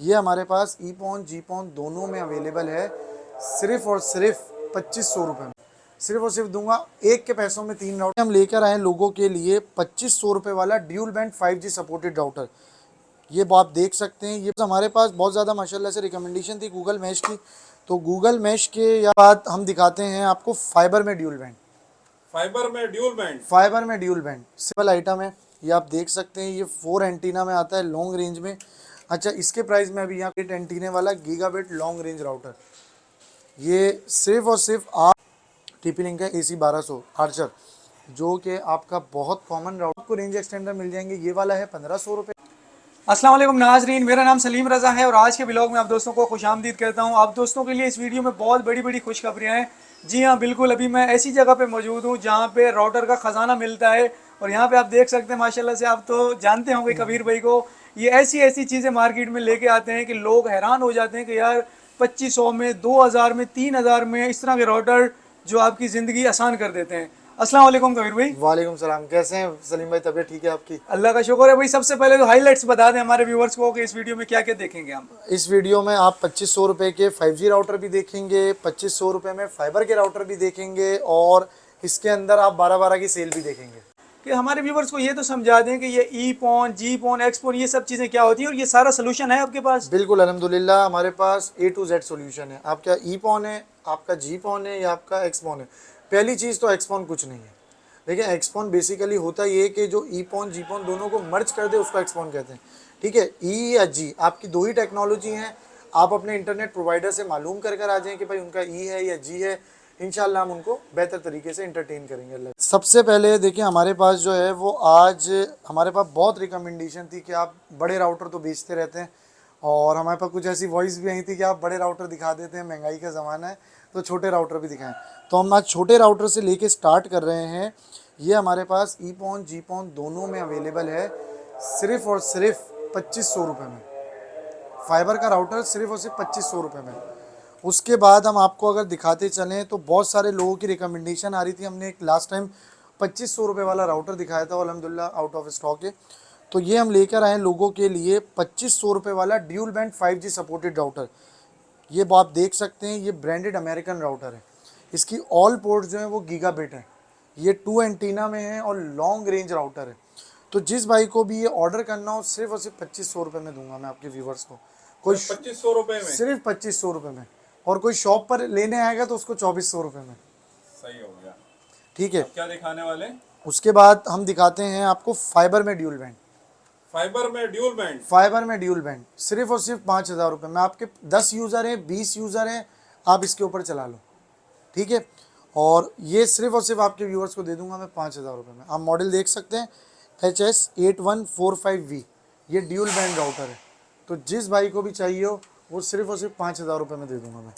ये हमारे पास ईपॉन जीपॉन दोनों में अवेलेबल है, सिर्फ और सिर्फ 2500 रुपये में। सिर्फ और सिर्फ दूंगा एक के पैसों में 3 राउटर हम लेकर आए लोगों के लिए। 2500 रुपये वाला dual band 5G supported router, ये आप देख सकते हैं। ये हमारे पास बहुत ज़्यादा माशाल्लाह से रिकमेंडेशन थी गूगल मैश की, तो गूगल मैश के या बाद हम दिखाते हैं आपको फाइबर में ड्यूल बैंड। फाइबर में ड्यूल बैंड सिंपल आइटम है, ये आप देख सकते हैं। ये 4 एंटीना में आता है लॉन्ग रेंज में। अच्छा, इसके प्राइस में अभी यहाँ 8 एंटीने वाला गीगाबिट लॉन्ग रेंज राउटर, ये सिर्फ और सिर्फ आप TP लिंक है AC 1200 आर्चर, जो कि आपका बहुत कॉमन राउटर। आपको रेंज एक्सटेंडर मिल जाएंगे, ये वाला है 1500 रुपये। अस्सलाम वालेकुम नाजरीन, मेरा नाम सलीम रज़ा है और आज के ब्लॉग में आप दोस्तों को खुशामदीद कहता हूं। आप दोस्तों के लिए इस वीडियो में बहुत बड़ी बड़ी खुशखबरियां हैं। जी हां, बिल्कुल, अभी मैं ऐसी जगह पे मौजूद हूं जहां पे राउटर का ख़जाना मिलता है। और यहां पे आप देख सकते हैं माशाल्लाह से, आप तो जानते होंगे कबीर भाई को, ये ऐसी ऐसी चीज़ें मार्केट में लेके आते हैं कि लोग हैरान हो जाते हैं कि यार 2500 में, 2000 में, 3000 में इस तरह के राउटर जो आपकी ज़िंदगी आसान कर देते हैं। अस्सलाम वालेकुम कबीर भाई। वालेकुम सलाम, कैसे हैं सलीम भाई? तबीयत ठीक है आपकी? अल्लाह का शुक्र है भाई। सबसे पहले तो हाईलाइट्स बता दें हमारे व्यूवर्स को कि इस वीडियो में क्या क्या देखेंगे हम। इस वीडियो में आप 2500 रुपये के 5G राउटर भी देखेंगे, 2500 रुपये में फाइबर के राउटर भी देखेंगे, और इसके अंदर आप 12-12 की सेल भी देखेंगे। कि हमारे व्यूवर्स को ये तो समझा दें कि ये ईपॉन, जीपॉन, एक्सपॉन, ये सब चीज़ें क्या होती हैं और ये सारा सोल्यूशन है आपके पास? बिल्कुल अल्हम्दुलिल्लाह, हमारे पास A to Z सोल्यूशन है। आपका ईपॉन है, आपका जीपॉन है, या आपका एक्सपॉन है। पहली चीज़ तो एक्सपॉन कुछ नहीं है। देखिए, एक्सपॉन बेसिकली होता ये कि जो ईपॉन जीपॉन दोनों को मर्ज कर दे उसको एक्सपॉन कहते हैं। ठीक है, ई या जी आपकी दो ही टेक्नोलॉजी हैं। आप अपने इंटरनेट प्रोवाइडर से मालूम कर आ जाएं कि भाई उनका ई है या जी है, इंशाल्लाह हम उनको बेहतर तरीके से इंटरटेन करेंगे। अल्लाह। सबसे पहले देखिए, हमारे पास जो है वो आज हमारे पास बहुत रिकमेंडेशन थी कि आप बड़े राउटर तो बेचते रहते हैं, और हमारे पास कुछ ऐसी वॉइस भी आई थी कि आप बड़े राउटर दिखा देते हैं, महंगाई का ज़माना है तो छोटे राउटर भी दिखाएं। तो हम आज छोटे राउटर से लेके स्टार्ट कर रहे हैं। ये हमारे पास ईपॉन जीपॉन दोनों में अवेलेबल है, सिर्फ और सिर्फ 2500 रुपये में। फाइबर का राउटर सिर्फ और सिर्फ 2500 रुपये में। उसके बाद हम आपको अगर दिखाते चलें तो बहुत सारे लोगों की रिकमेंडेशन आ रही थी। हमने एक लास्ट टाइम 2500 रुपये वाला राउटर दिखाया था, अल्हम्दुलिल्लाह आउट ऑफ स्टॉक है। तो ये हम लेकर आए लोगों के लिए 2500 रुपये वाला dual band 5G supported router. ये आप देख सकते हैं, ये ब्रांडेड अमेरिकन राउटर है। इसकी ऑल पोर्ट जो है वो गीगाबिट है। ये 2 एंटीना में है और लॉन्ग रेंज राउटर है। तो जिस भाई को भी ये ऑर्डर करना हो, सिर्फ और सिर्फ 2500 रुपये में दूंगा मैं आपके व्यूवर्स को। कोई 2500 रुपए में? सिर्फ 2500 रुपये में। और कोई शॉप पर लेने आएगा तो उसको 2400 रुपये में। सही हो गया। ठीक है, अब क्या दिखाने वाले? उसके बाद हम दिखाते हैं आपको फाइबर में ड्यूल बैंड। फाइबर में ड्यूल बैंड? फाइबर में ड्यूल बैंड सिर्फ और सिर्फ 5000 रुपये में। आपके 10 यूज़र हैं, 20 यूज़र हैं, आप इसके ऊपर चला लो। ठीक है, और ये सिर्फ और सिर्फ आपके व्यूअर्स को दे दूंगा मैं 5000 रुपये में। आप मॉडल देख सकते हैं HS8145V, ये ड्यूल बैंड राउटर है। तो जिस भाई को भी चाहिए हो वो सिर्फ और सिर्फ 5000 रुपये में दे दूंगा मैं।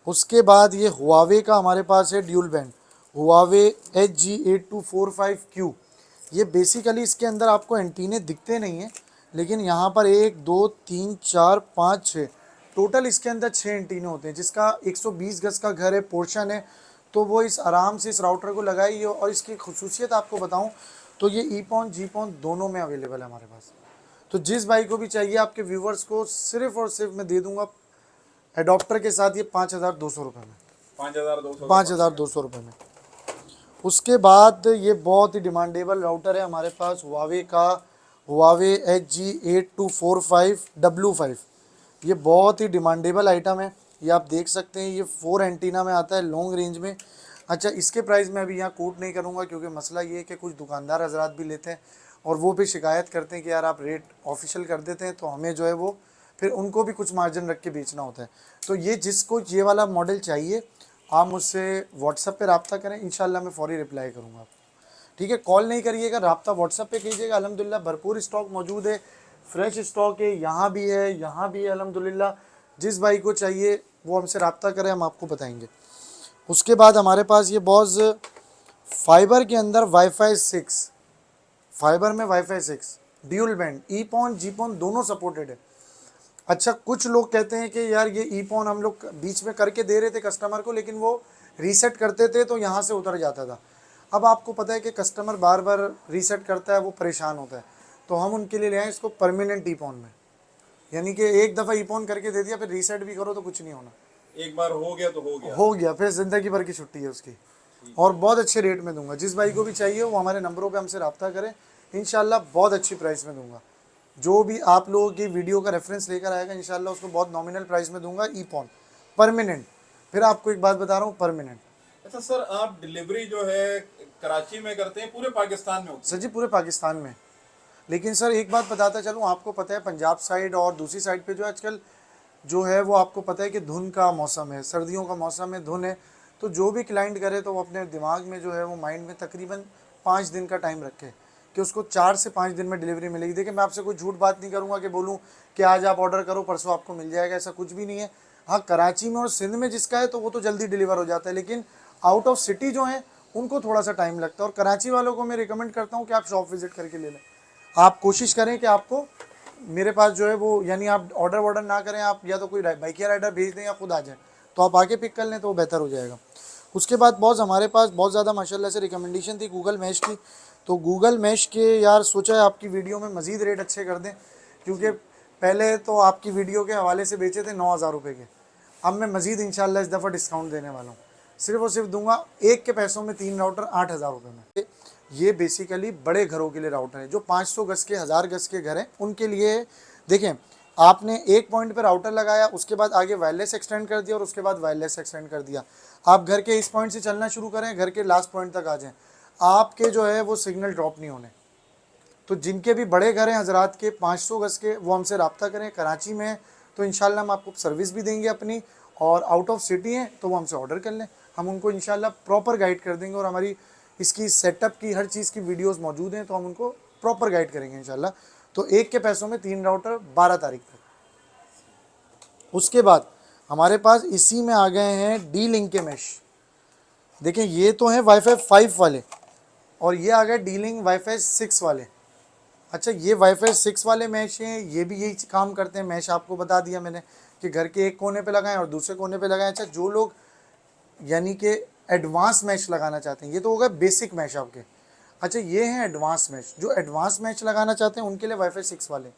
उसके बाद ये हुआवे का हमारे पास है ड्यूल बैंड, हुआवे HG8245Q। ये बेसिकली इसके अंदर आपको एंटीने दिखते नहीं हैं, लेकिन यहाँ पर 1 2 3 4 5 6 टोटल इसके अंदर 6 एंटीने होते हैं। जिसका 120 गज का घर है, पोर्शन है, तो वो इस आराम से इस राउटर को लगाइए। और इसकी खुसूसियत आपको बताऊं तो ये ईपॉन जीपॉन दोनों में अवेलेबल है हमारे पास। तो जिस भाई को भी चाहिए आपके व्यूवर्स को सिर्फ और सिर्फ मैं दे दूंगा एडॉप्टर के साथ ये 5200 रुपये में। 5200 रुपये में। उसके बाद ये बहुत ही डिमांडेबल राउटर है हमारे पास हुआवे का, हुआवे HG8245W5। ये बहुत ही डिमांडेबल आइटम है, ये आप देख सकते हैं। ये 4 एंटीना में आता है लॉन्ग रेंज में। अच्छा, इसके प्राइस में अभी यहाँ कोट नहीं करूँगा, क्योंकि मसला ये है कि कुछ दुकानदार हजरात भी लेते हैं और वो भी शिकायत करते हैं कि यार आप रेट ऑफिशियल कर देते हैं, तो हमें जो है वो फिर उनको भी कुछ मार्जिन रख के बेचना होता है। तो ये जिसको ये वाला मॉडल चाहिए, आप मुझसे व्हाट्सएप पे रब्ता करें, इंशाल्लाह मैं फ़ौरी रिप्लाई करूँगा आपको। ठीक है, कॉल नहीं करिएगा, रब्ता व्हाट्सएप पे कीजिएगा। अल्हम्दुलिल्लाह भरपूर स्टॉक मौजूद है, फ्रेश स्टॉक है, यहाँ भी है, यहाँ भी है अल्हम्दुलिल्लाह। जिस भाई को चाहिए वो हमसे रब्ता करें, हम आपको बताएंगे। उसके बाद हमारे पास ये बॉज फाइबर के अंदर वाईफाई 6, फाइबर में वाईफाई 6 ड्यूल बैंड, ईपॉन जीपॉन दोनों सपोर्टेड है। अच्छा, कुछ लोग कहते हैं कि यार ये ईपॉन हम लोग बीच में करके दे रहे थे कस्टमर को, लेकिन वो रीसेट करते थे तो यहाँ से उतर जाता था। अब आपको पता है कि कस्टमर बार बार रीसेट करता है, वो परेशान होता है, तो हम उनके लिए ले आए इसको परमानेंट ईपॉन में। यानी कि एक दफ़ा ईपॉन करके दे दिया, फिर रीसेट भी करो तो कुछ नहीं होना। एक बार हो गया तो हो गया। हो गया, फिर ज़िंदगी भर की छुट्टी है उसकी। और बहुत अच्छे रेट में दूंगा। जिस भाई को भी चाहिए वो हमारे नंबरों पे हमसे रब्ता करें, इंशाल्लाह बहुत अच्छी प्राइस में दूंगा। जो भी आप लोगों की वीडियो का रेफरेंस लेकर आएगा इंशाल्लाह उसको बहुत नॉमिनल प्राइस में दूंगा। ईपॉन परमानेंट, फिर आपको एक बात बता रहा हूँ, परमानेंट। अच्छा सर, आप डिलीवरी जो है कराची में करते हैं, पूरे पाकिस्तान में होती सर है? जी पूरे पाकिस्तान में। लेकिन सर एक बात बताता चलूँ, आपको पता है पंजाब साइड और दूसरी साइड पे जो आजकल जो है वो आपको पता है कि धुन का मौसम है, सर्दियों का मौसम है, धुन है। तो जो भी क्लाइंट करे तो वो अपने दिमाग में जो है वो माइंड में तकरीबन 5 दिन का टाइम रखे कि उसको 4 से 5 दिन में डिलीवरी मिलेगी। देखिए मैं आपसे कोई झूठ बात नहीं करूँगा कि बोलूँ कि आज आप ऑर्डर करो परसों आपको मिल जाएगा, ऐसा कुछ भी नहीं है। हाँ, कराची में और सिंध में जिसका है तो वो तो जल्दी डिलीवर हो जाता है, लेकिन आउट ऑफ सिटी जो है उनको थोड़ा सा टाइम लगता है। और कराची वालों को मैं रिकमेंड करता हूँ कि आप शॉप विजिट करके ले लें। आप कोशिश करें कि आपको मेरे पास जो है वो, यानी आप ऑर्डर वॉर्डर ना करें, आप या तो कोई बाइकिया राइडर भेज दें या खुद आ जाएं, तो आप आके पिक कर लें तो वो बेहतर हो जाएगा। उसके बाद बहुत हमारे पास बहुत ज़्यादा माशाल्लाह से रिकमेंडेशन थी गूगल मैश की। तो गूगल मैश के यार सोचा है आपकी वीडियो में मज़ीद रेट अच्छे कर दें, क्योंकि पहले तो आपकी वीडियो के हवाले से बेचे थे 9,000 रुपये के। अब मैं मज़ीद इंशाल्लाह इस दफ़ा डिस्काउंट देने वाला हूँ। सिर्फ और सिर्फ दूंगा एक के पैसों में 3 राउटर 8,000 रुपये में। ये बेसिकली बड़े घरों के लिए राउटर है, जो 500 गज के 1000 गज के घर हैं उनके लिए। देखें, आपने एक पॉइंट पर राउटर लगाया, उसके बाद आगे वायरलेस एक्सटेंड कर दिया और उसके बाद वायरलेस एक्सटेंड कर दिया। आप घर के इस पॉइंट से चलना शुरू करें, घर के लास्ट पॉइंट तक आ जाएं, आपके जो है वो सिग्नल ड्रॉप नहीं होने। तो जिनके भी बड़े घर हैं हजरात के 500 गज के, वो हमसे रब्ता करें। कराची में है तो इंशाल्लाह हम आपको सर्विस भी देंगे अपनी, और आउट ऑफ सिटी हैं तो वो हमसे ऑर्डर कर लें, हम उनको इंशाल्लाह प्रॉपर गाइड कर देंगे। और हमारी इसकी सेटअप की हर चीज़ की वीडियोस मौजूद हैं, तो हम उनको प्रॉपर गाइड करेंगे इंशाल्लाह। तो एक के पैसों में 3 राउटर 12 तारीख तक। उसके बाद हमारे पास इसी में आ गए हैं डी लिंक के मैश। देखें ये तो हैं वाईफाई 5 वाले, और ये आ गए डी लिंक वाईफाई 6 वाले। अच्छा, ये वाईफाई 6 वाले मैश हैं, ये भी यही काम करते हैं। मैश आपको बता दिया मैंने कि घर के एक कोने पे लगाएं और दूसरे कोने पे लगाएं। अच्छा, जो लोग यानी कि एडवांस मैश लगाना चाहते हैं, ये तो हो गया बेसिक मैश आपके। अच्छा, ये हैं एडवांस मैश। जो एडवांस मैश लगाना चाहते हैं उनके लिए वाईफाई 6 वाले,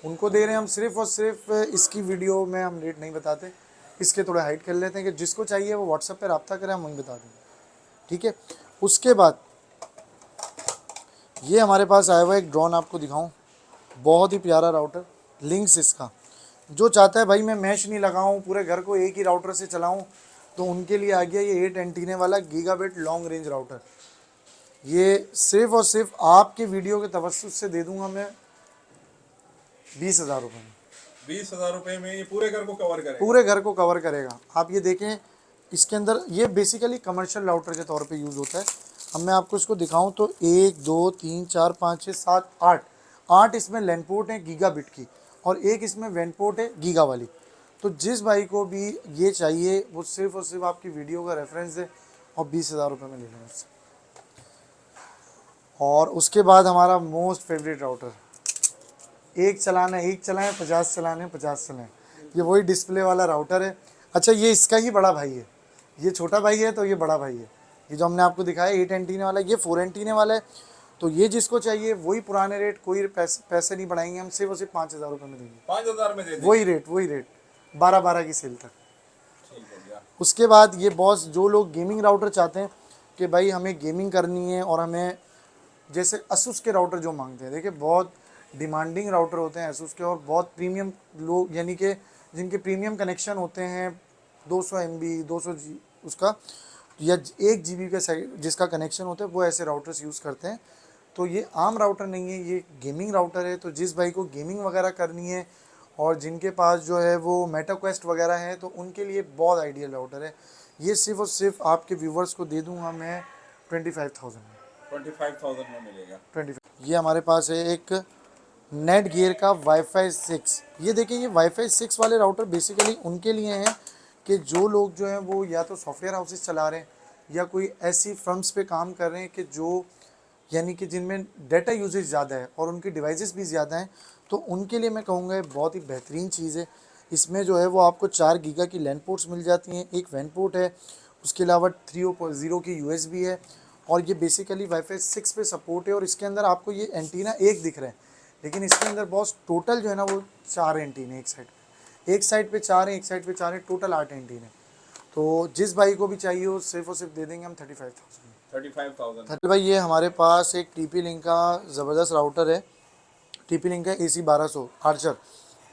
उनको दे रहे हैं हम सिर्फ और सिर्फ, इसकी वीडियो में हम रेट नहीं बताते, इसके थोड़ा हाइड कर लेते हैं कि जिसको चाहिए वो व्हाट्सएप पर रब्ता करें, हम वहीं बता देंगे, ठीक है। उसके बाद ये हमारे पास आया हुआ एक ड्रोन, आपको दिखाऊं, बहुत ही प्यारा राउटर लिंक्स इसका। जो चाहता है भाई मैं मैश नहीं लगाऊं, पूरे घर को एक ही राउटर से चलाऊं, तो उनके लिए आ गया ये 8 एंटीने वाला गीगाबिट लॉन्ग रेंज राउटर। ये सिर्फ और सिर्फ आपके वीडियो के तवस्सुत से दे दूंगा मैं 20,000 रुपये में। 20,000 रुपए में ये पूरे घर को कवर करेगा? पूरे घर को कवर करेगा। आप ये देखें, इसके अंदर ये बेसिकली कमर्शियल राउटर के तौर पे यूज़ होता है। अब मैं आपको इसको दिखाऊं तो 1 2 3 4 5 6 7 8 इसमें लैन पोर्ट है गीगाबिट की, और एक इसमें वैन पोर्ट है गीगा वाली। तो जिस भाई को भी ये चाहिए वो सिर्फ और सिर्फ आपकी वीडियो का रेफरेंस दे और 20,000 रुपये में ले लें मुझसे। और उसके बाद हमारा मोस्ट फेवरेट राउटर, एक चलाना एक चलाएं, 50 चलाने 50 चलाएं, ये वही डिस्प्ले वाला राउटर है। अच्छा, ये इसका ही बड़ा भाई है, ये छोटा भाई है तो ये बड़ा भाई है। ये जो हमने आपको दिखाया 8 एंटीने वाला, ये 4 एंटीने वाला है। तो ये जिसको चाहिए वही पुराने रेट, कोई पैसे नहीं बढ़ाएंगे हम, सिर्फ और सिर्फ 5,000 रुपये में देंगे। 5,000 में दे देंगे? वही रेट 12 की सेल तक। ठीक हो गया। उसके बाद ये बॉस, जो लोग गेमिंग राउटर चाहते हैं कि भाई हमें गेमिंग करनी है, और हमें जैसे असूस के राउटर जो मांगते हैं, देखिए बहुत डिमांडिंग राउटर होते हैं असूस के, और बहुत प्रीमियम लोग, यानी कि जिनके प्रीमियम कनेक्शन होते हैं 200 MB 200 जी उसका, या 1 GB का जिसका कनेक्शन होता है, वो ऐसे राउटर्स यूज़ करते हैं। तो ये आम राउटर नहीं है, ये गेमिंग राउटर है। तो जिस भाई को गेमिंग वगैरह करनी है और जिनके पास जो है वो मेटा क्वेस्ट वगैरह है, तो उनके लिए बहुत आइडियल राउटर है। ये सिर्फ और सिर्फ आपके व्यूवर्स को दे दूंगा मैं 25,000 में। 25,000 में मिलेगा? 25। ये हमारे पास है एक नेट गियर का वाईफाई 6। ये देखिए, ये वाईफाई 6 वाले राउटर बेसिकली उनके लिए हैं कि जो लोग जो हैं वो या तो सॉफ्टवेयर हाउसेस चला रहे हैं, या कोई ऐसी फर्म्स पे काम कर रहे हैं कि जो यानी कि जिनमें डाटा यूजेज ज़्यादा है और उनकी डिवाइसेस भी ज़्यादा हैं, तो उनके लिए मैं कहूँगा बहुत ही बेहतरीन चीज़ है। इसमें जो है वो आपको 4 गीगा की लैन पोर्ट्स मिल जाती हैं, एक वैन पोर्ट है, उसके अलावा 3.0 की USB है, और ये बेसिकली वाईफाई 6 पे सपोर्ट है। और इसके अंदर आपको ये एंटीना एक दिख रहा है, लेकिन इसके अंदर बॉस टोटल जो है ना वो 4 एंटीन है एक साइड पे 4 है, एक साइड पे 4 है, टोटल 8 एंटीन है। तो जिस भाई को भी चाहिए हो सिर्फ और सिर्फ दे देंगे हम 35,000। 35,000। भाई ये हमारे पास एक TP लिंक का ज़बरदस्त राउटर है, TP लिंक का AC 1200 आर्चर,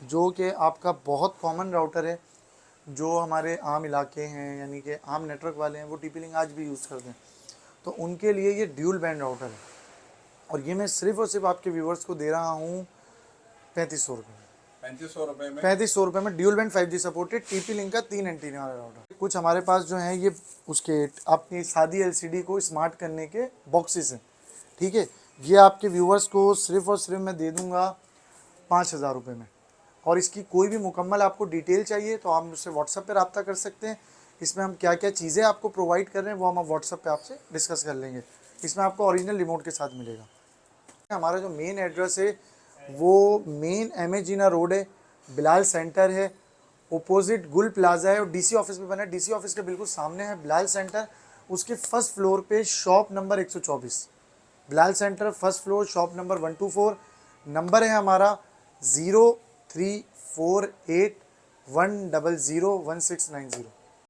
जो कि आपका बहुत कॉमन राउटर है। जो हमारे आम इलाके हैं यानी कि आम नेटवर्क वाले हैं वो TP लिंक आज भी यूज़ करते हैं, तो उनके लिए ये ड्यूल बैंड राउटर है। और ये मैं सिर्फ और सिर्फ आपके व्यूवर्स को दे रहा हूँ 3500 रुपये में। 3500 रुपए में 3500 रुपये में dual band 5G supported TP link का 3 एंटीना वाला राउटर। कुछ हमारे पास जो है ये उसके अपनी सादी LCD को स्मार्ट करने के बॉक्सेस हैं, ठीक है। ये आपके व्यूवर्स को सिर्फ और सिर्फ मैं दे दूंगा 5,000 रुपये में। और इसकी कोई भी मुकम्मल आपको डिटेल चाहिए तो आप मुझसे व्हाट्सएप पर रब्ता कर सकते हैं। इसमें हम क्या क्या चीज़ें आपको प्रोवाइड कर रहे हैं वो हम व्हाट्सएप पे आपसे डिस्कस कर लेंगे। इसमें आपको ओरिजिनल रिमोट के साथ मिलेगा। हमारा जो मेन एड्रेस है वो मेन MA जीना रोड है, बिलाल सेंटर है, ओपोजिट गुल प्लाजा है और DC ऑफिस में बना है। DC ऑफिस के बिल्कुल सामने है बिलाल सेंटर, उसके फर्स्ट फ्लोर पे shop number 124, Bilal centre first floor shop number 124। Number है हमारा 0348100169 0।